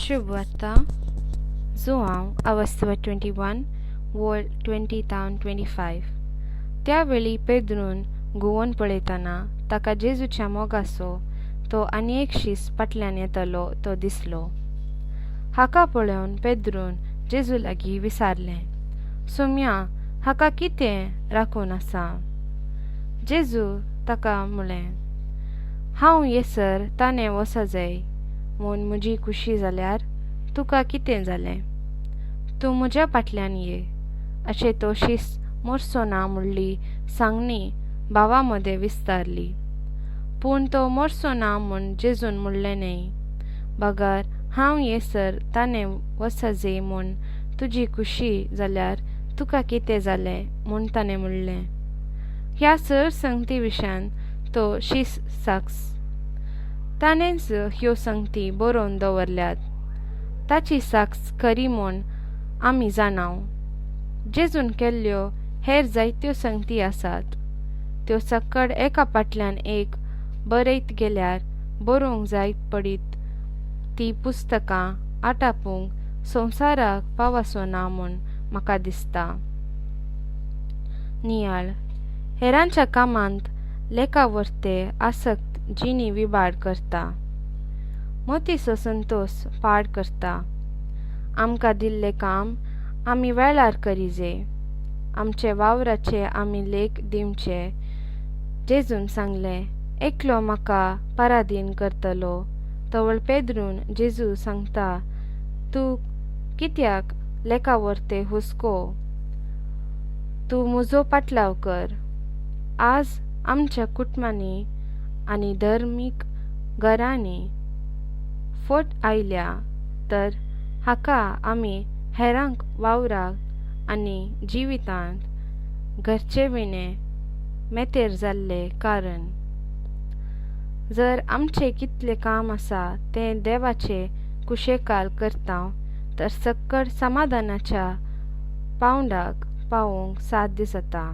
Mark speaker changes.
Speaker 1: शुभ वार्ता जोआंव अवस्था 21 वर्ड 20:25. त्यावेळी पेद्रून घुंवून पळयतना ताका जेजूच्या मोगाचो तो आनी एक शीस फाटल्यान येतलो तो दिसलो. हाका पळोवन पेद्रून जेजू लागीं विचारलें, सुम्या, हाका कितें राखून आसा? जेजू ताका म्हळें, हांव येसर ताणें वचा जाय म्हूण म्हजी कुशी जाल्यार तुका कितें जालें? तूं म्हज्या फाटल्यान ये. अशें तो शीस मरचो ना म्हणली सांगणी भावा मदें विस्तारली. पूण तो मरचो ना म्हूण जेजून म्हणलें न्हय. बगार हांव येसर ताणें वचा जाय म्हूण तुजी कुशी जाल्यार तुका कितें जालें म्हूण ताणें म्हणलें. ह्या सर संगती विशयान तो शीस साक्ष. ताणेंच ह्यो संगती बरोवन दवरल्यात. ताची साक्ष खरी म्हूण आमी जाणाव. जेजून केल्ल्यो हेर जायत्यो संगती आसात. त्यो सकड एका फाटल्यान एक बरयत गेल्यार बरोवंक जायत पडीत ती पुस्तकां आटापूंक संवसाराक पावचो ना म्हूण म्हाका दिसता. नियाळ हेरांच्या कामांत लेखावर्ते आसक्त जिणी विबाड करता. मोतीचो संतोश पाड करता. आमकां दिल्लें काम आमी वेळार करिजे. आमचे वावराचे आमी लेख दिवचे. जेजून सांगलें, एकलो म्हाका पराधीन करतलो. तवळ पेद्रून जेजू सांगता, तूं कित्याक लेखावर्ते हुस्को? तूं म्हजो पाटलाव कर. आज आमच्या कुटुंबांनी आनी धर्मीक घरांनी फट आयल्या तर हाका आमी हेरांक वावराक आनी जिवितांत घरचे विणे मेतेर जाल्ले कारण. जर आमचें कितलें काम आसा तें देवाचे कुशेकाल करता तर सकड समाधानाच्या पावंडाक पावोवंक साध्य जाता.